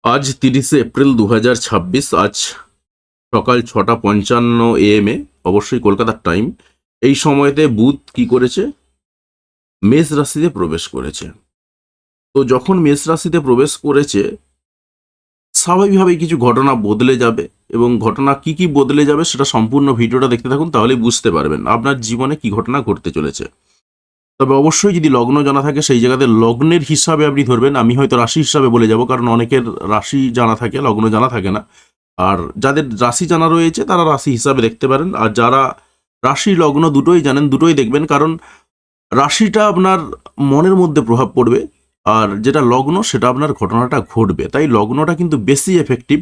আজ 30শে এপ্রিল 2026। আজ সকাল 6:55 AM অবশ্যই কলকাতার টাইম। এই সময়তে বুধ কি করেছে? মেষ রাশিতে প্রবেশ করেছে। তো যখন মেষ রাশিতে প্রবেশ করেছে, স্বাভাবিকভাবেই কিছু ঘটনা বদলে যাবে, এবং ঘটনা কি কি বদলে যাবে সেটা সম্পূর্ণ ভিডিওটা দেখতে থাকুন, তাহলেই বুঝতে পারবেন আপনার জীবনে কি ঘটনা ঘটতে চলেছে। তবে অবশ্যই যদি লগ্ন জানা থাকে সেই জায়গাতে লগ্নের হিসাবে আপনি ধরবেন। আমি হয়তো রাশি হিসাবে বলে যাব, কারণ অনেকের রাশি জানা থাকে, লগ্ন জানা থাকে না। আর যাদের রাশি জানা রয়েছে তারা রাশি হিসাবে দেখতে পারেন, আর যারা রাশি লগ্ন দুটোই জানেন দুটোই দেখবেন, কারণ রাশিটা আপনার মনের মধ্যে প্রভাব পড়বে, আর যেটা লগ্ন সেটা আপনার ঘটনাটা ঘটবে। তাই লগ্নটা কিন্তু বেশি এফেক্টিভ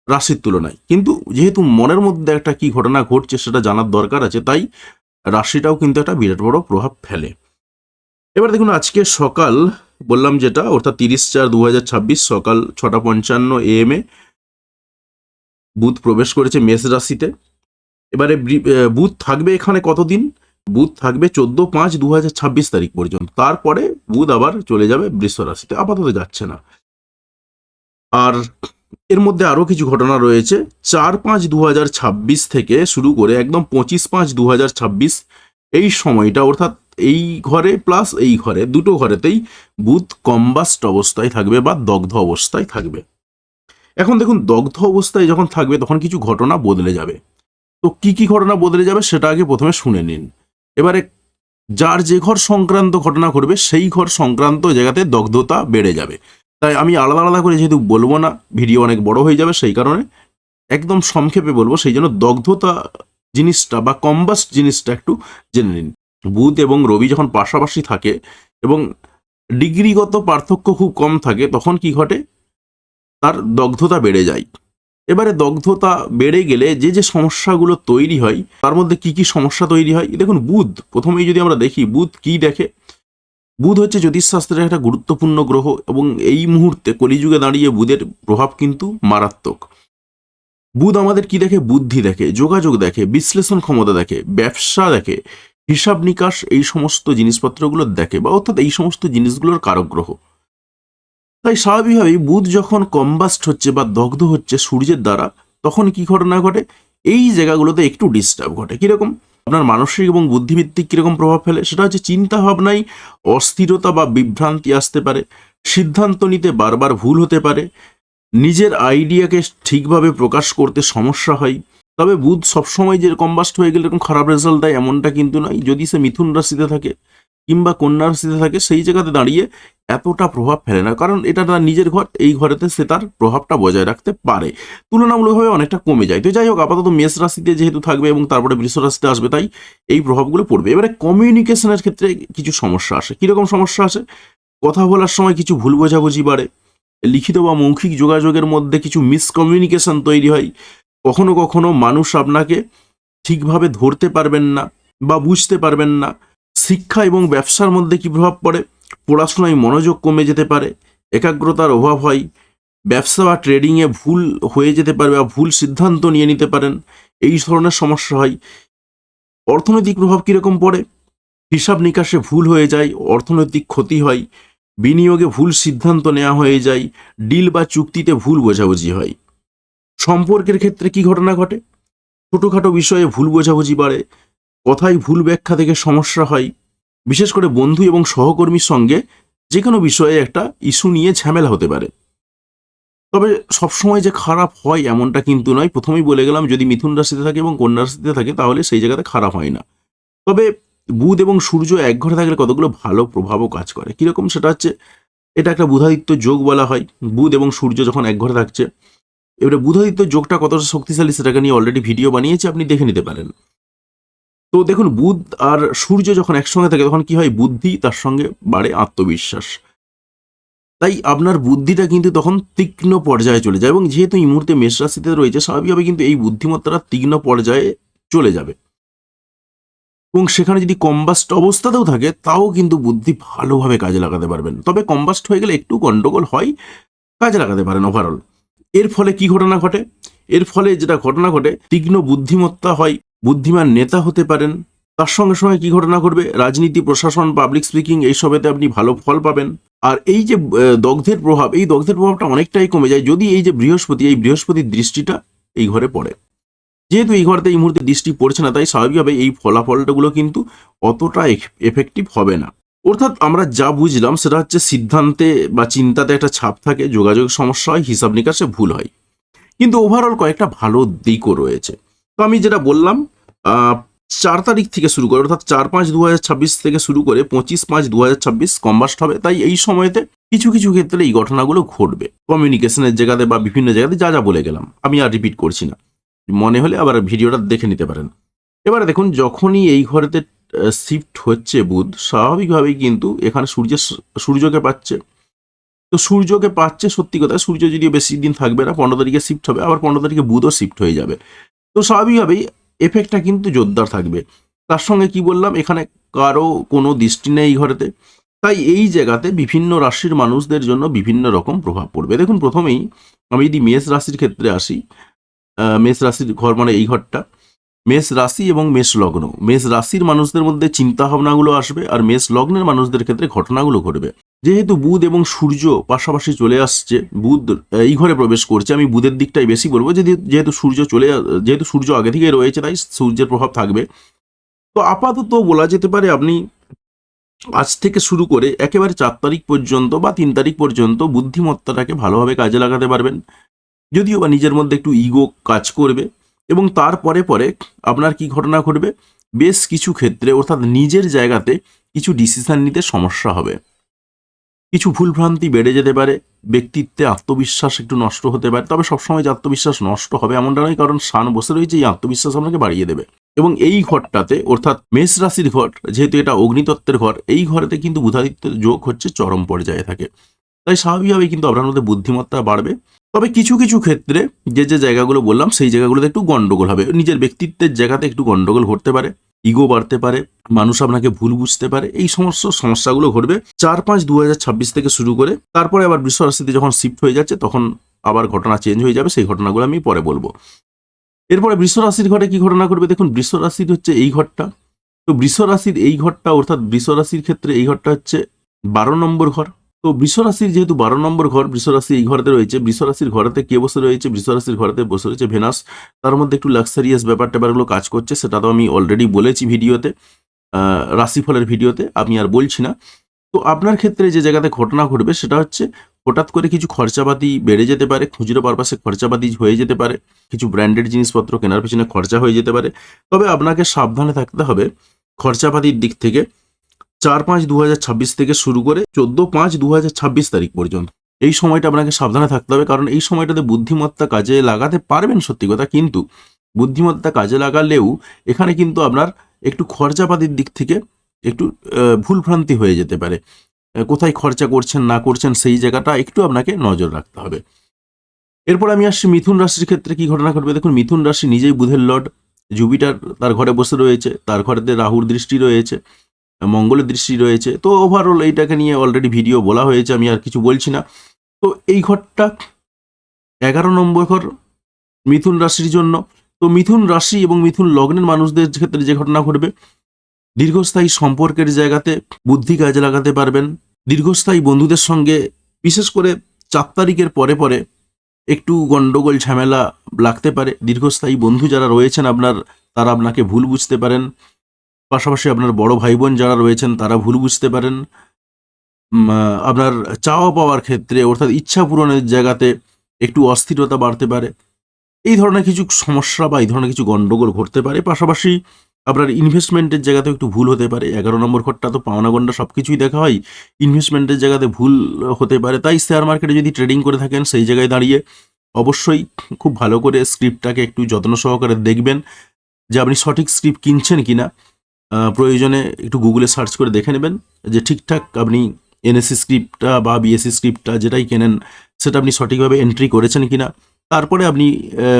রাশির তুলনায়, কিন্তু যেহেতু মনের মধ্যে একটা কি ঘটনা ঘটছে সেটা জানার দরকার আছে, তাই রাশিটাও কিন্তু একটা বিরাট বড় প্রভাব ফেলে। এবার দেখুন, আজকে সকাল বললাম যেটা, অর্থাৎ 30/4/2026 সকাল 6:55 AM বুধ প্রবেশ করেছে মেষ রাশিতে। এবারে বুধ থাকবে এখানে কতদিন? বুধ থাকবে 14/5/2026 তারিখ পর্যন্ত। তারপরে বুধ আবার চলে যাবে বৃষ রাশিতে, আপাতত যাচ্ছে না। আর এর মধ্যে আরো কিছু ঘটনা রয়েছে। 4/5/2026 থেকে শুরু করে একদম 25/5/2026 এই সময়টা, অর্থাৎ এই ঘরে প্লাস এই ঘরে, দুটো ঘরেতেই বুধ কম্বাস্ট অবস্থায় থাকবে বা দগ্ধ অবস্থায় থাকবে। এখন দেখুন, দগ্ধ অবস্থায় যখন থাকবে তখন কিছু ঘটনা বদলে যাবে। তো কি কি ঘটনা বদলে যাবে সেটা আগে প্রথমে শুনে নিন। এবারে যার যে ঘর সংক্রান্ত ঘটনা ঘটবে সেই ঘর সংক্রান্ত জায়গাতে দগ্ধতা বেড়ে যাবে। তাই আমি আলাদা আলাদা করে যেহেতু বলবো না, ভিডিও অনেক বড় হয়ে যাবে, সেই কারণে একদম সংক্ষেপে বলবো। সেই জন্য দগ্ধতা জিনিসটা বা কম্বাস্ট জিনিসটা একটু জেনে নিন। বুধ এবং রবি যখন পাশাপাশি থাকে এবং ডিগ্রিগত পার্থক্য খুব কম থাকে, তখন কি ঘটে? তার দগ্ধতা বেড়ে যায়। এবারে দগ্ধতা বেড়ে গেলে যে যে সমস্যাগুলো তৈরি হয়, তার মধ্যে কি কি সমস্যা তৈরি হয় দেখুন। বুধ প্রথমেই যদি আমরা দেখি, বুধ কি দেখে? বুধ হচ্ছে জ্যোতিষশাস্ত্রের একটা গুরুত্বপূর্ণ গ্রহ, এবং এই মুহূর্তে কলিযুগে দাঁড়িয়ে বুধের প্রভাব কিন্তু মারাত্মক। বুধ আমাদের কি দেখে? বুদ্ধি দেখে, যোগাযোগ দেখে, বিশ্লেষণ ক্ষমতা দেখে, ব্যবসা দেখে, হিসাব নিকাশ, এই সমস্ত জিনিসপত্রগুলো দেখে, বা অর্থাৎ এই সমস্ত জিনিসগুলোর কারক গ্রহ। তাই স্বাভাবিকভাবেই বুধ যখন কম্বাস্ট হচ্ছে বা দগ্ধ হচ্ছে সূর্যের দ্বারা, তখন কি ঘটনা ঘটে? এই জায়গাগুলোতে একটু ডিস্টার্ব ঘটে। কিরকম? আপনার মানসিক এবং বুদ্ধিভিত্তিক কিরকম প্রভাব ফেলে সেটা হচ্ছে, চিন্তা ভাবনায় অস্থিরতা বা বিভ্রান্তি আসতে পারে, সিদ্ধান্ত নিতে বারবার ভুল হতে পারে, নিজের আইডিয়াকে ঠিকভাবে প্রকাশ করতে সমস্যা হয়। তবে বুধ সবসময় যে কম্বাস্ট হয়ে গেলে এরকম খারাপ রেজাল্ট দেয় এমনটা কিন্তু নয়। যদি সে মিথুন রাশিতে থাকে কিংবা কন্যা রাশিতে থাকে, সেই জায়গাতে দাঁড়িয়ে এতটা প্রভাব ফেলে না, কারণ এটা তার নিজের ঘর, এই ঘরেতে সে তার প্রভাবটা বজায় রাখতে পারে, তুলনামূলকভাবে অনেকটা কমে যায়। তো যাই হোক, আপাতত মেষ রাশিতে যেহেতু থাকবে এবং তারপরে বৃষ রাশিতে আসবে, তাই এই প্রভাবগুলো পড়বে। এবারে কমিউনিকেশনের ক্ষেত্রে কিছু সমস্যা আসে। কিরকম সমস্যা আসে? কথা বলার সময় কিছু ভুল বোঝাবুঝি বাড়ে, লিখিত বা মৌখিক যোগাযোগের মধ্যে কিছু মিসকমিউনিকেশন তৈরি হয়, কখনো কখনো মানুষ আপনাকে ঠিকভাবে ধরতে পারবেন না বা বুঝতে পারবেন না। শিক্ষা এবং ব্যবসার মধ্যে কি প্রভাব পড়ে? পড়াশোনায় মনোযোগ কমে যেতে পারে, একাগ্রতার অভাব হয়, ব্যবসা বা ট্রেডিংয়ে ভুল হয়ে যেতে পারে বা ভুল সিদ্ধান্ত নিয়ে নিতে পারেন, এই ধরনের সমস্যা হয়। অর্থনৈতিক প্রভাব কীরকম পড়ে? হিসাব নিকাশে ভুল হয়ে যায়, অর্থনৈতিক ক্ষতি হয়, বিনিয়োগে ভুল সিদ্ধান্ত নেওয়া হয়ে যায়, ডিল বা চুক্তিতে ভুল বোঝাবুঝি হয়। সম্পর্কের ক্ষেত্রে কি ঘটনা ঘটে? ছোটোখাটো বিষয়ে ভুল বোঝাবুঝি বাড়ে, কথায় ভুল ব্যাখ্যা থেকে সমস্যা হয়, বিশেষ করে বন্ধু এবং সহকর্মীর সঙ্গে যে কোনো বিষয়ে একটা ইস্যু নিয়ে ঝামেলা হতে পারে। তবে সবসময় যে খারাপ হয় এমনটা কিন্তু নয়। প্রথমেই বলে গেলাম, যদি মিথুন রাশিতে থাকে এবং কন্যা রাশিতে থাকে তাহলে সেই জায়গাতে খারাপ হয় না। তবে বুধ এবং সূর্য এক ঘরে থাকলে কতগুলো ভালো প্রভাবও কাজ করে। কিরকম? সেটা হচ্ছে, এটা একটা বুধাদিত্য যোগ বলা হয়। বুধ এবং সূর্য যখন এক ঘরে থাকছে, এবারে বুধাদিত্য যোগটা কতটা শক্তিশালী সেটাকে নিয়ে অলরেডি ভিডিও বানিয়েছি, আপনি দেখে নিতে পারেন। তো দেখুন, বুধ আর সূর্য যখন একসঙ্গে থাকে তখন কি হয়? বুদ্ধি, তার সঙ্গে বাড়ে আত্মবিশ্বাস। তাই আপনার বুদ্ধিটা কিন্তু তখন তীক্ষ্ণ পর্যায়ে চলে যায়, এবং যেহেতু এই মুহূর্তে মেষ রাশিতে রয়েছে, স্বাভাবিকভাবে কিন্তু এই বুদ্ধিমত্তাটা তীক্ষ্ণ পর্যায়ে চলে যাবে, এবং সেখানে যদি কম্বাস্ট অবস্থাতেও থাকে তাও কিন্তু বুদ্ধি ভালোভাবে কাজে লাগাতে পারবেন। তবে কম্বাস্ট হয়ে গেলে একটু গন্ডগোল হয়, কাজে লাগাতে পারেন ওভারঅল। এর ফলে কি ঘটনা ঘটে? এর ফলে যেটা ঘটনা ঘটে, তীক্ষ্ণ বুদ্ধিমত্তা হয়, বুদ্ধিমান নেতা হতে পারেন, তার সঙ্গে সঙ্গে কি ঘটনা ঘটবে, রাজনীতি, প্রশাসন, পাবলিক স্পিকিং এইসবেতে আপনি ভালো ফল পাবেন। আর এই যে দগ্ধের প্রভাব, এই দগ্ধের প্রভাবটা অনেকটাই কমে যায় যদি এই যে বৃহস্পতি, এই বৃহস্পতির দৃষ্টিটা এই ঘরে পড়ে। যেহেতু এই ঘরতে এই মুহূর্তে দৃষ্টি পড়ছে না, তাই স্বাভাবিকভাবে এই ফলাফলটাগুলো কিন্তু অতটা এফেক্টিভ হবে না। অর্থাৎ আমরা যা বুঝলাম সেটা হচ্ছে সিদ্ধান্তে বা চিন্তাতে একটা ছাপ থাকে, যোগাযোগ সমস্যা হয়, হিসাব নিকাশে ভুল হয়, কিন্তু ওভারঅল কয়েকটা ভালো দিকও রয়েছে। তো আমি যেটা বললাম 4 তারিখ থেকে শুরু করে, অর্থাৎ 4-5-2026 থেকে শুরু করে 25-5-2026 কম্বাস্ট হবে। তাই এই সময়তে কিছু কিছু ক্ষেত্রে এই ঘটনাগুলো ঘটবে, কমিউনিকেশনের জায়গাতে বা বিভিন্ন জায়গাতে যা যা বলে গেলাম, আমি আর রিপিট করছি না, মনে হলে আবার ভিডিওটা দেখে নিতে পারেন। এবারে দেখুন, যখনই এই ঘরেতে শিফট হচ্ছে বুধ, স্বাভাবিকভাবেই কিন্তু এখানে সূর্যকে পাচ্ছে। তো সূর্যকে পাচ্ছে, সত্যি কথা সূর্য যদিও বেশি দিন থাকবে না, 15 তারিখে শিফট হবে, আবার 15 তারিখে বুধও শিফট হয়ে যাবে। তো স্বাভাবিকভাবেই এফেক্টটা কিন্তু জোরদার থাকবে। তার সঙ্গে কি বললাম, এখানে কারো কোনো দৃষ্টি নেই এই ঘরেতে, তাই এই জায়গাতে বিভিন্ন রাশির মানুষদের জন্য বিভিন্ন রকম প্রভাব পড়বে। দেখুন, প্রথমেই আমি যদি মেষ রাশির ক্ষেত্রে আসি, মেষ রাশির ঘর মানে এই ঘরটা, মেষ রাশি এবং মেষ লগ্ন। মেষ রাশির মানুষদের মধ্যে চিন্তা ভাবনাগুলো আসবে, আর মেষ লগ্নের মানুষদের ক্ষেত্রে ঘটনাগুলো ঘটবে। যেহেতু বুধ এবং সূর্য পাশাপাশি চলে আসছে, বুধ এই ঘরে প্রবেশ করছে, আমি বুধের দিকটাই বেশি বলবো, যেহেতু সূর্য আগে থেকে রয়েছে, তাই সূর্যের প্রভাব থাকবে। তো আপাতত বলা যেতে পারে আপনি আজ থেকে শুরু করে একেবারে 4 তারিখ পর্যন্ত বা 3 তারিখ পর্যন্ত বুদ্ধিমত্তাটাকে ভালোভাবে কাজে লাগাতে পারবেন। যদিও বা নিজের মধ্যে একটু ইগো কাজ করবে, এবং তারপরে পরে আপনার কি ঘটনা ঘটবে, বেশ কিছু ক্ষেত্রে অর্থাৎ নিজের জায়গাতে কিছু ডিসিশন নিতে সমস্যা হবে, কিছু ভুলভ্রান্তি বেড়ে যেতে পারে, ব্যক্তিত্বে আত্মবিশ্বাস একটু নষ্ট হতে পারে। তবে সবসময় যে আত্মবিশ্বাস নষ্ট হবে এমনটা নয়, কারণ শান বসে রয়েছে, এই আত্মবিশ্বাস আপনাকে বাড়িয়ে দেবে। এবং এই ঘরটাতে অর্থাৎ মেষ রাশির ঘর, যেহেতু এটা অগ্নিতত্ত্বের ঘর, এই ঘরেতে কিন্তু বুধাদিত্যের যোগ হচ্ছে চরম পর্যায়ে থাকে, তাই স্বাভাবিকভাবেই কিন্তু আপনার মধ্যে বুদ্ধিমত্তা বাড়বে। তবে কিছু কিছু ক্ষেত্রে যে যে জায়গাগুলো বললাম সেই জায়গাগুলোতে একটু গন্ডগোল হবে, নিজের ব্যক্তিত্বের জায়গাতে একটু গন্ডগোল ঘটতে পারে, ইগো বাড়তে পারে, মানুষ আপনাকে ভুল বুঝতে পারে, এই সমস্ত সমস্যাগুলো ঘটবে 4-5-2026 থেকে শুরু করে। তারপরে আবার বৃষ রাশিতে যখন শিফট হয়ে যাচ্ছে তখন আবার ঘটনা চেঞ্জ হয়ে যাবে, সেই ঘটনাগুলো আমি পরে বলবো। এরপরে বৃষ রাশির ঘরে কি ঘটনা ঘটবে, দেখুন বৃষ রাশির হচ্ছে এই ঘরটা। তো বৃষ রাশির এই ঘরটা, অর্থাৎ বৃষ রাশির ক্ষেত্রে এই ঘরটা হচ্ছে 12 নম্বর ঘর। তো বৃষ রাশির যেহেতু 12 নম্বর ঘর, বৃষ রাশি এই ঘরেতে রয়েছে, বৃষ রাশির ঘরেতে কে বসে রয়েছে, বৃষ রাশির ঘরেতে বসে রয়েছে ভেনাস। তার মধ্যে একটু লাক্সারিয়াস ব্যাপারগুলো কাজ করছে, সেটা তো আমি অলরেডি বলেছি ভিডিওতে, রাশিফলের ভিডিওতে, আমি আর বলছি না। তো আপনার ক্ষেত্রে যে জায়গাতে ঘটনা ঘটবে সেটা হচ্ছে হঠাৎ করে কিছু খরচাপাতি বেড়ে যেতে পারে, খুচরো পারপাসে খরচাপাতি হয়ে যেতে পারে, কিছু ব্র্যান্ডেড জিনিসপত্র কেনার পেছনে খরচা হয়ে যেতে পারে। তবে আপনাকে সাবধানে থাকতে হবে খরচাপাতির দিক থেকে। 4-5-2026 থেকে শুরু করে 14-5-2026 তারিখ পর্যন্ত এই সময়টা আপনাকে সাবধানে থাকতে হবে, কারণ এই সময়টাতে বুদ্ধিমত্তা কাজে লাগাতে পারবেন সত্যি কথা, কিন্তু বুদ্ধিমত্তা কাজে লাগালেও এখানে কিন্তু আপনার একটু খরচাপাতির দিক থেকে একটু ভুলভ্রান্তি হয়ে যেতে পারে। কোথায় খরচা করছেন না করছেন সেই জায়গাটা একটু আপনাকে নজর রাখতে হবে। এরপর আমি আসছি মিথুন রাশির ক্ষেত্রে কি ঘটনা ঘটবে। দেখুন, মিথুন রাশি নিজেই বুধের লর্ড, জুপিটার তার ঘরে বসে রয়েছে, তার ঘরেতে রাহুর দৃষ্টি রয়েছে, মঙ্গলের দৃষ্টি রয়েছে। তো ওভারঅল এইটাকে নিয়ে অলরেডি ভিডিও বলা হয়েছে, আমি আর কিছু বলছি না। তো এই ঘরটা 11 নম্বর ঘর মিথুন রাশির জন্য। তো মিথুন রাশি এবং মিথুন লগ্নের মানুষদের ক্ষেত্রে যে ঘটনা ঘটবে, দীর্ঘস্থায়ী সম্পর্কের জায়গাতে বুদ্ধি কাজে লাগাতে পারবেন। দীর্ঘস্থায়ী বন্ধুদের সঙ্গে, বিশেষ করে 4 তারিখের পরে পরে একটু গন্ডগোল ঝামেলা লাগতে পারে। দীর্ঘস্থায়ী বন্ধু যারা রয়েছেন আপনার, তারা আপনাকে ভুল বুঝতে পারেন, পাশাপাশি আপনার বড় ভাই বোন যারা রয়েছেন তারা ভুল বুঝতে পারেন। আপনার চাওয়া পাওয়ার ক্ষেত্রে অর্থাৎ ইচ্ছা পূরণের জায়গাতে একটু অস্থিরতা বাড়তে পারে। এই ধরনের কিছু সমস্যা বা এই ধরনের কিছু গন্ডগোল ঘটতে পারে। পাশাপাশি আপনার ইনভেস্টমেন্টের জায়গাতেও একটু ভুল হতে পারে। 11 নম্বর ঘরটা তো পাওনা গন্ডা সব কিছুই দেখা হয়, ইনভেস্টমেন্টের জায়গাতে ভুল হতে পারে। তাই শেয়ার মার্কেটে যদি ট্রেডিং করে থাকেন সেই জায়গায় দাঁড়িয়ে অবশ্যই খুব ভালো করে স্ক্রিপ্টটাকে একটু যত্ন সহকারে দেখবেন যে আপনি সঠিক স্ক্রিপ্ট কিনছেন কিনা। প্রয়োজনে একটু গুগলে সার্চ করে দেখে নেবেন যে ঠিকঠাক আপনি এনএসসি স্ক্রিপ্টটা বা বিএসসি স্ক্রিপ্টটা যেটাই কেনেন সেটা আপনি সঠিকভাবে এন্ট্রি করেছেন কিনা, তারপরে আপনি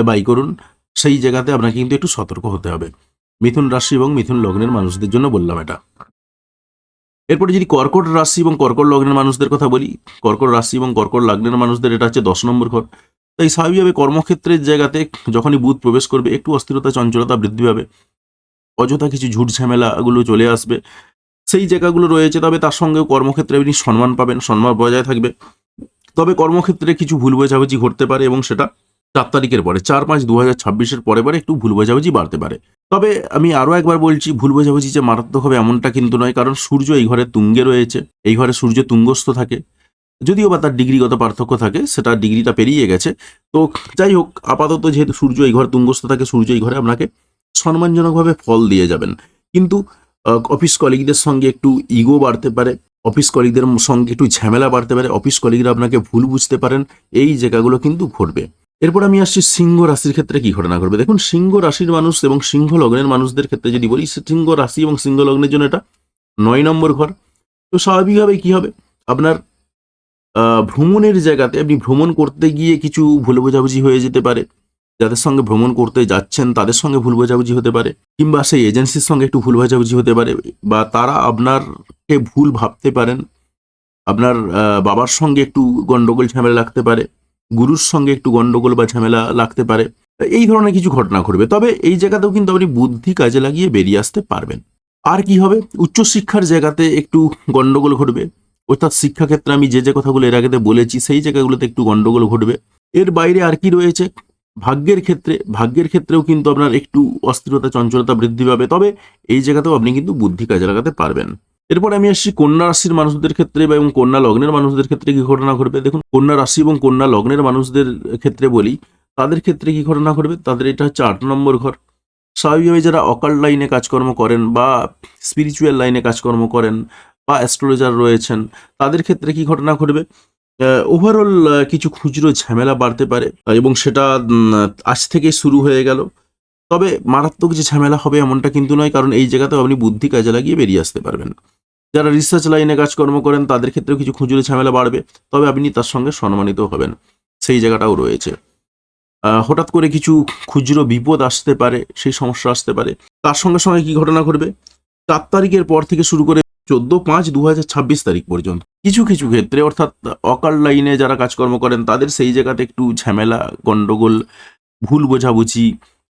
বাই করুন। সেই জায়গাতে আপনাকে কিন্তু একটু সতর্ক হতে হবে। মিথুন রাশি এবং মিথুন লগ্নের মানুষদের জন্য বললাম এটা। এরপরে যদি কর্কট রাশি এবং কর্কট লগ্নের মানুষদের কথা বলি, কর্কট রাশি এবং কর্কট লগ্নের মানুষদের এটা হচ্ছে 10 নম্বর ঘর। তাই স্বাভাবিকভাবে কর্মক্ষেত্রের জায়গাতে যখনই বুধ প্রবেশ করবে একটু অস্থিরতা চঞ্চলতা বৃদ্ধি পাবে। অযথা কিছু ঝুট ঝামেলাগুলো চলে আসবে, সেই জায়গাগুলো রয়েছে। তবে তার সঙ্গেও কর্মক্ষেত্রে আপনি সম্মান পাবেন, সম্মান বজায় থাকবে। তবে কর্মক্ষেত্রে কিছু ভুল বোঝাবুঝি ঘটতে পারে এবং সেটা 4 তারিখের পরে 4-5-2026 পরে একটু ভুল বোঝাবুঝি বাড়তে পারে। তবে আমি আরও একবার বলছি, ভুল বোঝাবুঝি যে মারাত্মক হবে এমনটা কিন্তু নয়, কারণ সূর্য এই ঘরে তুঙ্গে রয়েছে, এই ঘরে সূর্য তুঙ্গস্থ থাকে, যদিও বা তার ডিগ্রিগত পার্থক্য থাকে, সেটা ডিগ্রিটা পেরিয়ে গেছে। তো যাই হোক, আপাতত যেহেতু সূর্য এই ঘরে তুঙ্গস্থ থাকে, সূর্য এই ঘরে আপনাকে সম্মানজনকভাবে ফল দিয়ে যাবেন। কিন্তু অফিস কলিগদের সঙ্গে একটু ইগো বাড়তে পারে, অফিস কলিগদের সঙ্গে একটু ঝামেলা বাড়তে পারে, অফিস কলিগরা আপনাকে ভুল বুঝতে পারেন, এই জায়গাগুলো কিন্তু ঘটবে। এরপর আমি আসছি সিংহ রাশির ক্ষেত্রে কি ঘটনা ঘটবে। দেখুন, সিংহ রাশির মানুষ এবং সিংহ লগ্নের মানুষদের ক্ষেত্রে যদি বলি, সিংহ রাশি এবং সিংহ লগ্নের জন্য এটা 9 নম্বর ঘর। তো স্বাভাবিকভাবে কি হবে, আপনার ভ্রমণের জায়গাতে আপনি ভ্রমণ করতে গিয়ে কিছু ভুল বোঝাবুঝি হয়ে যেতে পারে, যাদের সঙ্গে ভ্রমণ করতে যাচ্ছেন তাদের সঙ্গে ভুল বোঝাবুঝি হতে পারে, কিংবা সেই এজেন্সির সঙ্গে একটু ভুল বোঝাবুঝি হতে পারে, বা তারা আপনারকে ভুল ভাবতে পারেন। আপনার বাবার সঙ্গে একটু গন্ডগোল ঝামেলা লাগতে পারে, গুরুর সঙ্গে একটু গন্ডগোল বা ঝামেলা লাগতে পারে, এই ধরনের কিছু ঘটনা ঘটবে। তবে এই জায়গাতেও কিন্তু আপনি বুদ্ধি কাজে লাগিয়ে বেরিয়ে আসতে পারবেন। আর কি হবে, উচ্চশিক্ষার জায়গাতে একটু গন্ডগোল ঘটবে, অর্থাৎ শিক্ষাক্ষেত্রে আমি যে কথাগুলো এর আগেতে বলেছি সেই জায়গাগুলোতে একটু গন্ডগোল ঘটবে। এর বাইরে আর কি রয়েছে, ভাগ্যের ক্ষেত্রেও কিন্তু আপনার একটু অস্থিরতা চঞ্চলতা বৃদ্ধি পাবে, তবে এই জায়গাতেও আপনি কিন্তু বুদ্ধি কাজে লাগাতে পারবেন। এরপর আমি আসছি কন্যা রাশির মানুষদের ক্ষেত্রে এবং কন্যা লগ্নের মানুষদের ক্ষেত্রে কি ঘটনা ঘটবে। দেখুন, কন্যা রাশি এবং কন্যা লগ্নের মানুষদের ক্ষেত্রে বলি, তাদের ক্ষেত্রে কি ঘটনা ঘটবে, তাদের এটা হচ্ছে 8 নম্বর ঘর। স্বাভাবিকভাবে যারা অকাল্ট লাইনে কাজকর্ম করেন বা স্পিরিচুয়াল লাইনে কাজকর্ম করেন বা অ্যাস্ট্রোলজার রয়েছেন, তাদের ক্ষেত্রে কি ঘটনা ঘটবে, ওভারঅল কিছু খুচরো ঝামেলা বাড়তে পারে, এবং সেটা আজ থেকে শুরু হয়ে গেল। তবে মারাত্মক যে ঝামেলা হবে এমনটা কিন্তু নয়, কারণ এই জায়গাতেও আপনি বুদ্ধি কাজে লাগিয়ে বেরিয়ে আসতে পারবেন। যারা রিসার্চ লাইনে কাজকর্ম করেন তাদের ক্ষেত্রেও কিছু খুচরো ঝামেলা বাড়বে, তবে আপনি তার সঙ্গে সম্মানিত হবেন, সেই জায়গাটাও রয়েছে। হঠাৎ করে কিছু খুচরো বিপদ আসতে পারে, সেই সমস্যা আসতে পারে। তার সঙ্গে সঙ্গে কি ঘটনা ঘটবে, 4 তারিখের পর থেকে শুরু করে 14-5-2026 তারিখ পর্যন্ত কিছু কিছু ক্ষেত্রে, অর্থাৎ অকাল্ট লাইনে যারা কাজকর্ম করেন তাদের সেই জায়গাতে একটু ঝামেলা, গন্ডগোল, ভুল বোঝাবুঝি,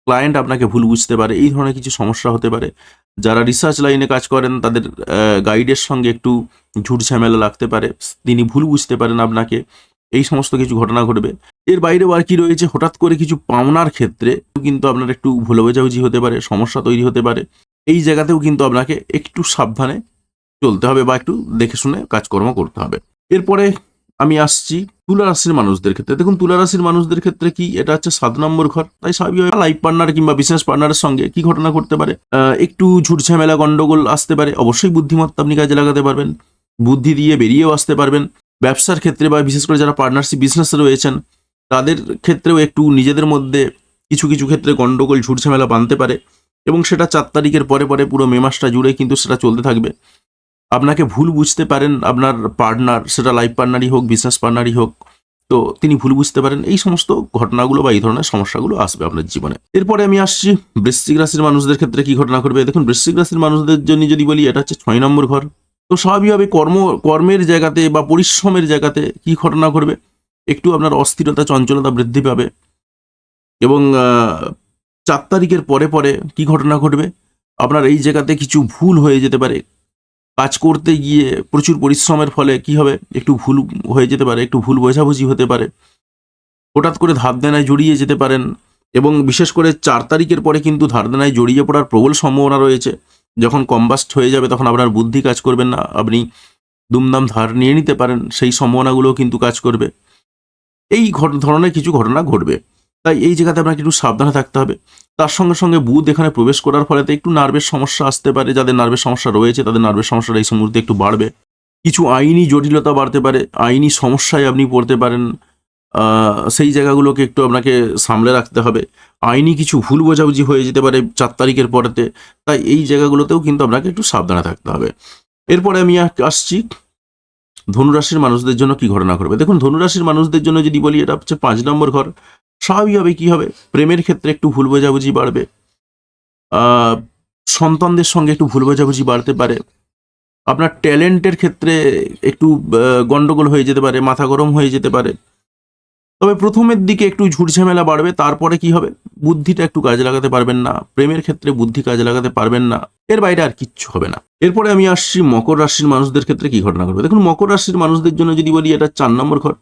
ক্লায়েন্ট আপনাকে ভুল বুঝতে পারে, এই ধরনের কিছু সমস্যা হতে পারে। যারা রিসার্চ লাইনে কাজ করেন তাদের গাইডের সঙ্গে একটু ঝুট ঝামেলা লাগতে পারে, তিনি ভুল বুঝতে পারেন আপনাকে, এই সমস্ত কিছু ঘটনা ঘটবে। এর বাইরেও আর কি রয়েছে, হঠাৎ করে কিছু পাওনার ক্ষেত্রে কিন্তু আপনার একটু ভুল বোঝাবুঝি হতে পারে, সমস্যা তৈরি হতে পারে। এই জায়গাতেও কিন্তু আপনাকে একটু সাবধানে চলতে হবে বা একটু দেখে শুনে কাজকর্ম করতে হবে। এরপরে আমি আসছি তুলা রাশির মানুষদের ক্ষেত্রে। দেখুন, তুলা রাশির মানুষদের ক্ষেত্রে কি, এটা হচ্ছে 7 নম্বর ঘর। তাই স্বাভাবিকভাবে লাইফ পার্টনার কিংবা বিজনেস পার্টনারের সঙ্গে কি ঘটনা ঘটতে পারে, একটু ঝুট ঝামেলা গন্ডগোল আসতে পারে। অবশ্যই বুদ্ধিমত্তা আপনি কাজে লাগাতে পারবেন, বুদ্ধি দিয়ে বেরিয়েও আসতে পারবেন। ব্যবসার ক্ষেত্রে বা বিশেষ করে যারা পার্টনারশিপ বিজনেসে রয়েছেন তাদের ক্ষেত্রেও একটু নিজেদের মধ্যে কিছু কিছু ক্ষেত্রে গন্ডগোল ঝুট ঝামেলা বাঁধতে পারে, এবং সেটা 4 তারিখের পরে পুরো মে মাসটা জুড়ে কিন্তু সেটা চলতে থাকবে। আপনাকে ভুল বুঝতে পারেন আপনার পার্টনার, সেটা লাইফ পার্টনারই হোক, বিজনেস পার্টনারই হোক, তো তিনি ভুল বুঝতে পারেন। এই সমস্ত ঘটনাগুলো বা এই ধরনের সমস্যাগুলো আসবে আপনার জীবনে। এরপরে আমি আসছি বৃশ্চিক রাশির মানুষদের ক্ষেত্রে কি ঘটনা ঘটবে। দেখুন, বৃশ্চিক রাশির মানুষদের জন্য যদি বলি, এটা হচ্ছে 6 নম্বর ঘর। তো স্বাভাবিকভাবে কর্মের জায়গাতে বা পরিশ্রমের জায়গাতে কি ঘটনা ঘটবে, একটু আপনার অস্থিরতা চঞ্চলতা বৃদ্ধি পাবে, এবং 4 তারিখের পরে কি ঘটনা ঘটবে, আপনার এই জায়গাতে কিছু ভুল হয়ে যেতে পারে। কাজ করতে গিয়ে প্রচুর পরিশ্রমের ফলে কি হবে, একটু ভুল হয়ে যেতে পারে, একটু ভুল বোঝাবুঝি হতে পারে, হঠাৎ করে ধার দেনায় জড়িয়ে যেতে পারেন, এবং বিশেষ করে 4 তারিখের পরে কিন্তু ধার দেনায় জড়িয়ে পড়ার প্রবল সম্ভাবনা রয়েছে। যখন কম্বাস্ট হয়ে যাবে তখন আপনার বুদ্ধি কাজ করবেন না, আপনি দুমদাম ধার নিয়ে নিতে পারেন, সেই সম্ভাবনাগুলোও কিন্তু কাজ করবে। এই ধরনের কিছু ঘটনা ঘটবে, তাই এই জায়গাতে আপনাকে একটু সাবধানে থাকতে হবে। তার সঙ্গে সঙ্গে বুধ এখানে প্রবেশ করার ফলে একটু নার্ভের সমস্যা আসতে পারে, যাদের নার্ভের সমস্যা রয়েছে তাদের নার্ভের সমস্যাটা এই মুহূর্তে একটু বাড়বে। কিছু আইনি জটিলতা বাড়তে পারে, আইনি সমস্যায় আপনি পড়তে পারেন, সেই জায়গাগুলোকে একটু আপনাকে সামলে রাখতে হবে। আইনি কিছু ভুল বোঝাবুঝি হয়ে যেতে পারে 4 তারিখের পরেতে, তাই এই জায়গাগুলোতেও কিন্তু আপনাকে একটু সাবধানে থাকতে হবে। এরপরে আমি আসছি ধনুরাশির মানুষদের জন্য কি ঘটনা ঘটবে। দেখুন, ধনুরাশির মানুষদের জন্য যদি বলি, এটা হচ্ছে 5 নম্বর ঘর। স্বাভাবিকভাবে কি হবে, প্রেমের ক্ষেত্রে একটু ভুল বোঝাবুঝি বাড়বে, সন্তানদের সঙ্গে একটু ভুল বোঝাবুঝি বাড়তে পারে, আপনার ট্যালেন্টের ক্ষেত্রে একটু গন্ডগোল হয়ে যেতে পারে, মাথা গরম হয়ে যেতে পারে। তবে তবে প্রথমের দিকে একটু ঝুটঝামেলা বাড়বে, তারপরে কি হবে, বুদ্ধিটা একটু কাজে লাগাতে পারবেন না, প্রেমের ক্ষেত্রে বুদ্ধি কাজে লাগাতে পারবেন না, এর বাইরে আর কিচ্ছু হবে না। এরপরে আমি আসছি মকর রাশির মানুষদের ক্ষেত্রে কি ঘটনা ঘটবে। দেখুন, মকর রাশির মানুষদের জন্য যদি বলি, এটা 4 নম্বর ঘর।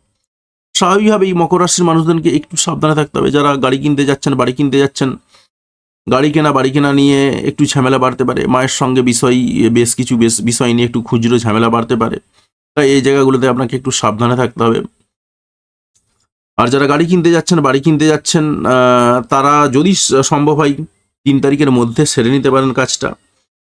স্বাভাবিকভাবেই মকর রাশির মানুষদেরকে একটু সাবধানে থাকতে হবে। যারা গাড়ি কিনতে যাচ্ছেন, বাড়ি কিনতে যাচ্ছেন, বাড়ি কেনা নিয়ে একটু ঝামেলা বাড়তে পারে। মায়ের সঙ্গে বেশ কিছু বিষয় নিয়ে একটু খুচরো ঝামেলা বাড়তে পারে। তাই এই জায়গাগুলোতে আপনাকে একটু সাবধানে থাকতে হবে। আর যারা গাড়ি কিনতে যাচ্ছেন, বাড়ি কিনতে যাচ্ছেন, তারা যদি সম্ভব হয় 3 তারিখের মধ্যে সেরে নিতে পারেন কাজটা।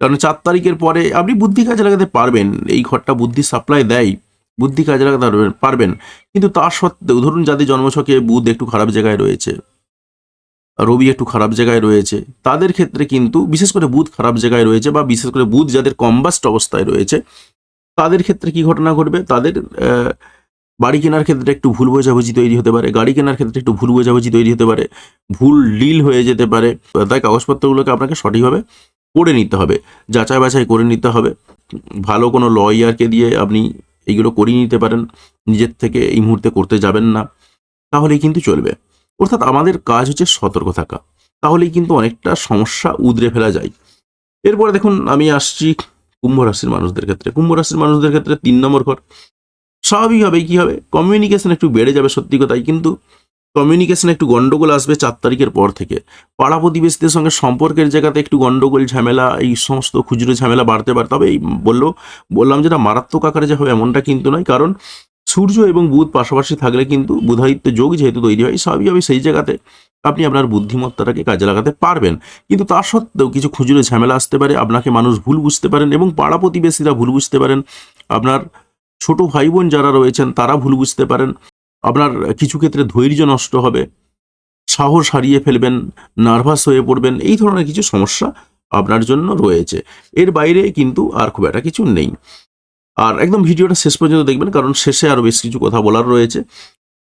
কারণ 4 তারিখের পরে আপনি বুদ্ধি কাজে লাগাতে পারবেন, এই ঘরটা বুদ্ধি সাপ্লাই দেয়, বুদ্ধি কাজে লাগাতে পারবেন। কিন্তু তা সত্ত্বেও ধরুন যাদের জন্মছকে বুধ একটু খারাপ জায়গায় রয়েছে, রবি একটু খারাপ জায়গায় রয়েছে, তাদের ক্ষেত্রে কিন্তু বিশেষ করে বুধ খারাপ জায়গায় রয়েছে, বা বিশেষ করে বুধ যাদের কম্বাস্ট অবস্থায় রয়েছে, তাদের ক্ষেত্রে কি ঘটনা ঘটবে, তাদের বাড়ি কেনার ক্ষেত্রে একটু ভুল বোঝাবুঝি তৈরি হতে পারে, গাড়ি কেনার ক্ষেত্রে একটু ভুল বোঝাবুঝি তৈরি হতে পারে, ভুল ডিল হয়ে যেতে পারে। তাই কাগজপত্রগুলোকে আপনাকে সঠিকভাবে পড়ে নিতে হবে, যাচাই বাছাই করে নিতে হবে। ভালো কোনো লয়ারকে দিয়ে আপনি এইগুলো করিয়ে নিতে পারেন, নিজের থেকে এই মুহূর্তে করতে যাবেন না, তাহলেই কিন্তু চলবে। অর্থাৎ আমাদের কাজ হচ্ছে সতর্ক থাকা, তাহলেই কিন্তু অনেকটা সমস্যা উদরে ফেলা যায়। এরপরে দেখুন, আমি আসছি কুম্ভ রাশির মানুষদের ক্ষেত্রে। কুম্ভ রাশির মানুষদের ক্ষেত্রে 3 নম্বর ঘর। স্বাভাবিকভাবেই কি হবে, কমিউনিকেশন একটু বেড়ে যাবে, সত্যি কথাই, কিন্তু কমিউনিকেশনে একটু গন্ডগোল আসবে 4 তারিখের পর থেকে। পাড়া প্রতিবেশীদের সঙ্গে সম্পর্কের জায়গাতে একটু গন্ডগোল, ঝামেলা, এই সমস্ত খুচরো ঝামেলা বাড়তে পারে। তবে এই বললাম যেটা মারাত্মক আকারে যে হবে এমনটা কিন্তু নয়, কারণ সূর্য এবং বুধ পাশাপাশি থাকলে কিন্তু বুধাদিত্য যোগ যেহেতু তৈরি হয়, স্বাভাবিকভাবে সেই জায়গাতে আপনি আপনার বুদ্ধিমত্তাটাকে কাজে লাগাতে পারবেন। কিন্তু তা সত্ত্বেও কিছু খুচরো ঝামেলা আসতে পারে, আপনাকে মানুষ ভুল বুঝতে পারেন, এবং পাড়া প্রতিবেশীরা ভুল বুঝতে পারেন, আপনার ছোট ভাই বোন যারা রয়েছেন তারা ভুল বুঝতে পারেন, আপনার কিছু ক্ষেত্রে ধৈর্য নষ্ট হবে, সাহস হারিয়ে ফেলবেন, নার্ভাস হয়ে পড়বেন, এই ধরনের কিছু সমস্যা আপনার জন্য রয়েছে। এর বাইরে কিন্তু আর খুব একটা কিছু নেই। আর একদম ভিডিওটা শেষ পর্যন্ত দেখবেন, কারণ শেষে আরও বেশ কিছু কথা বলার রয়েছে।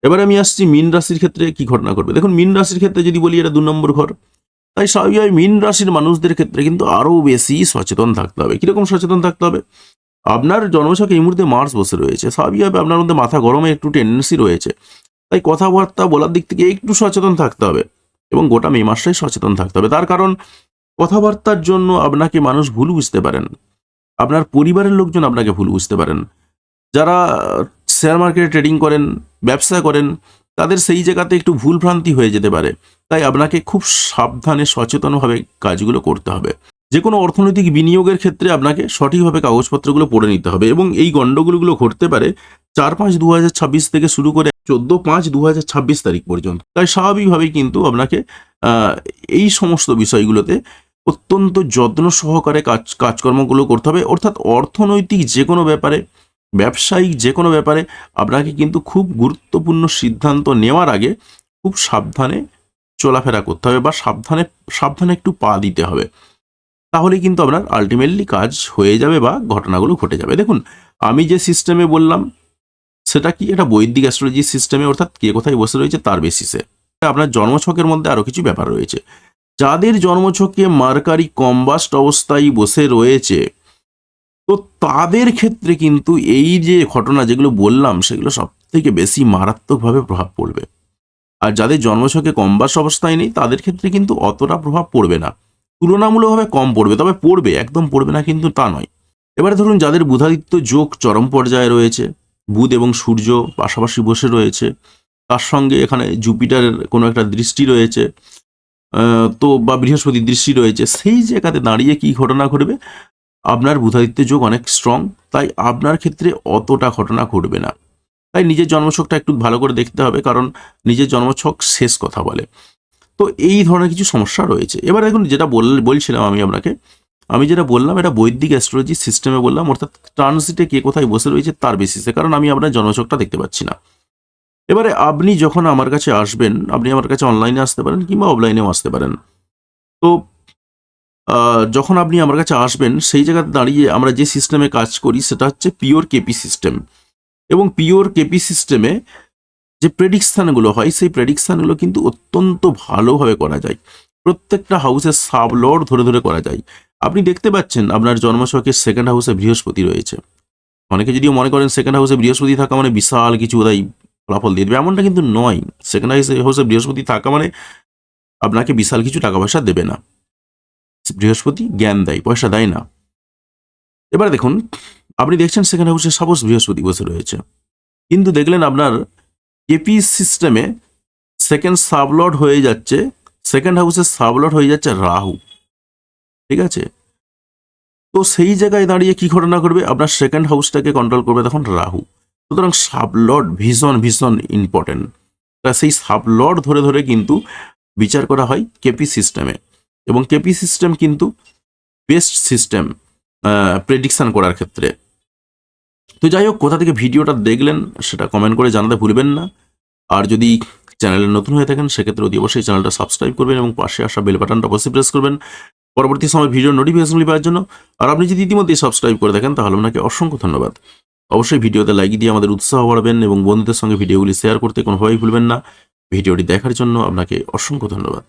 এবার আমি আসছি মীন রাশির ক্ষেত্রে কি ঘটনা ঘটবে। দেখুন, মীন রাশির ক্ষেত্রে যদি বলি, এটা 2 নম্বর ঘর। তাই স্বাভাবিকভাবে মীন রাশির মানুষদের ক্ষেত্রে কিন্তু আরও বেশি সচেতন থাকতে হবে। কীরকম সচেতন থাকতে হবে, আপনার জন্মছকে এই মুহূর্তে মার্স বসে রয়েছে, স্বাভাবিকভাবে আপনার মধ্যে মাথা গরমে একটু টেন্ডেন্সি রয়েছে। তাই কথাবার্তা বলার দিক থেকে একটু সচেতন থাকতে হবে, এবং গোটা মে মাসটাই সচেতন থাকতে হবে। তার কারণ কথাবার্তার জন্য আপনাকে মানুষ ভুল বুঝতে পারেন, আপনার পরিবারের লোকজন আপনাকে ভুল বুঝতে পারেন। যারা শেয়ার মার্কেটে ট্রেডিং করেন, ব্যবসা করেন, তাদের সেই জায়গাতে একটু ভুল ভ্রান্তি হয়ে যেতে পারে। তাই আপনাকে খুব সাবধানে সচেতনভাবে কাজগুলো করতে হবে। যে কোনো অর্থনৈতিক বিনিয়োগের ক্ষেত্রে আপনাকে সঠিকভাবে কাগজপত্রগুলো পড়ে নিতে হবে, এবং এই গণ্ডগোলগুলো ঘটতে পারে 4-5-2026 থেকে শুরু করে 14-5-2026 তারিখ পর্যন্ত। তাই স্বাভাবিকভাবেই কিন্তু আপনাকে এই সমস্ত বিষয়গুলোতে অত্যন্ত যত্ন সহকারে কাজকর্মগুলো করতে হবে। অর্থাৎ অর্থনৈতিক যে কোনো ব্যাপারে, ব্যবসায়িক যে কোনো ব্যাপারে আপনাকে কিন্তু খুব গুরুত্বপূর্ণ সিদ্ধান্ত নেওয়ার আগে খুব সাবধানে চলাফেরা করতে হবে, বা সাবধানে একটু পা দিতে হবে। তাহলে কিন্তু আপনার আলটিমেটলি কাজ হয়ে যাবে, বা ঘটনাগুলো ঘটে যাবে। দেখুন, আমি যে সিস্টেমে বললাম সেটা কি, এটা বৈদিক অ্যাস্ট্রোলজি সিস্টেমে, অর্থাৎ কে কোথায় বসে রয়েছে তার বেসিসে। আপনার জন্মছকের মধ্যে আরও কিছু ব্যাপার রয়েছে। যাদের জন্মছকে মার্কারি কম্বাস্ট অবস্থায় বসে রয়েছে, তো তাদের ক্ষেত্রে কিন্তু এই যে ঘটনা যেগুলো বললাম, সেগুলো সব থেকে বেশি মারাত্মকভাবে প্রভাব পড়বে। আর যাদের জন্মছকে কম্বাস্ট অবস্থায় নেই, তাদের ক্ষেত্রে কিন্তু অতটা প্রভাব পড়বে না, তুলনামূলকভাবে কম পড়বে। তবে পড়বে, একদম পড়বে না কিন্তু তা নয়। এবারে ধরুন, যাদের বুধাদিত্য যোগ চরম পর্যায়ে রয়েছে, বুধ এবং সূর্য পাশাপাশি বসে রয়েছে, তার সঙ্গে এখানে জুপিটারের কোনো একটা দৃষ্টি রয়েছে, তো বা বৃহস্পতির দৃষ্টি রয়েছে, সেই জায়গাতে দাঁড়িয়ে কি ঘটনা ঘটবে, আপনার বুধাদিত্য যোগ অনেক স্ট্রং, তাই আপনার ক্ষেত্রে অতটা ঘটনা ঘটবে না। তাই নিজের জন্মছকটা একটু ভালো করে দেখতে হবে, কারণ নিজের জন্মছক শেষ কথা বলে। তো এই ধরনের কিছু সমস্যা রয়েছে। এবার দেখুন, যেটা বলছিলাম আমি যেটা বললাম, এটা বৈদিক অ্যাস্ট্রোলজি সিস্টেমে বললাম, অর্থাৎ ট্রানজিটে কে কোথায় বসে রয়েছে তার বেসিসে, কারণ আমি আপনার জন্মছকটা দেখতে পাচ্ছি না। এবারে আপনি যখন আমার কাছে আসবেন, আপনি আমার কাছে অনলাইনে আসতে পারেন কিংবা অফলাইনেও আসতে পারেন। তো যখন আপনি আমার কাছে আসবেন, সেই জায়গাতে দাঁড়িয়ে আমরা যে সিস্টেমে কাজ করি সেটা হচ্ছে পিওর কেপি সিস্টেম। এবং পিওর কেপি সিস্টেমে যে প্রেডিকশানগুলো হয়, সেই প্রেডিকশানগুলো কিন্তু অত্যন্ত ভালোভাবে করা যায়। প্রত্যেকটা হাউসের সাব লর্ড ধরে ধরে করা যায়। আপনি দেখতে পাচ্ছেন আপনার জন্মছকের 2nd হাউসে বৃহস্পতি রয়েছে। অনেকে যদিও মনে করেন 2nd হাউসে বৃহস্পতি থাকা মানে বিশাল কিছু, তাই ফলাফল দিয়ে দেবে, এমনটা কিন্তু নয়। সেকেন্ড হাউসে বৃহস্পতি থাকা মানে আপনাকে বিশাল কিছু টাকা পয়সা দেবে না। বৃহস্পতি জ্ঞান দেয়, পয়সা দেয় না। এবার দেখুন, আপনি দেখছেন সেকেন্ড হাউসে সাপোজ বৃহস্পতি বসে রয়েছে, কিন্তু দেখলেন আপনার কেপি সিস্টেমে সেকেন্ড সাবলর্ড হয়ে যাচ্ছে, সেকেন্ড হাউসের সাবলর্ড হয়ে যাচ্ছে রাহু। ঠিক আছে, তো সেই জায়গায় দাঁড়িয়ে কি ঘটনা করবে, আপনার সেকেন্ড হাউসটাকে কন্ট্রোল করবে তখন রাহু। সুতরাং সাবলর্ড ভীষণ ভীষণ ইম্পর্টেন্ট। তা সেই সাবলর্ড ধরে ধরে কিন্তু বিচার করা হয় কেপি সিস্টেমে, এবং কেপি সিস্টেম কিন্তু বেস্ট সিস্টেম প্রেডিকশন করার ক্ষেত্রে। তো যাই হোক, কোথা থেকে ভিডিওটা দেখলেন সেটা কমেন্ট করে জানাতে ভুলবেন না। আর যদি চ্যানেলে নতুন হয়ে থাকেন সেক্ষেত্রে অতি অবশ্যই চ্যানেলটা সাবস্ক্রাইব করবেন এবং পাশে আসা বেল বাটনটা অবশ্যই প্রেস করবেন পরবর্তী সময় ভিডিও নোটিফিকেশনগুলি পাওয়ার জন্য। আর আপনি যদি ইতিমধ্যে সাবস্ক্রাইব করে থাকেন তাহলে আপনাকে অসংখ্য ধন্যবাদ। অবশ্যই ভিডিওতে লাইক দিয়ে আমাদের উৎসাহ বাড়াবেন এবং বন্ধুদের সঙ্গে ভিডিওগুলি শেয়ার করতে কোনোভাবেই ভুলবেন না। ভিডিওটি দেখার জন্য আপনাকে অসংখ্য ধন্যবাদ।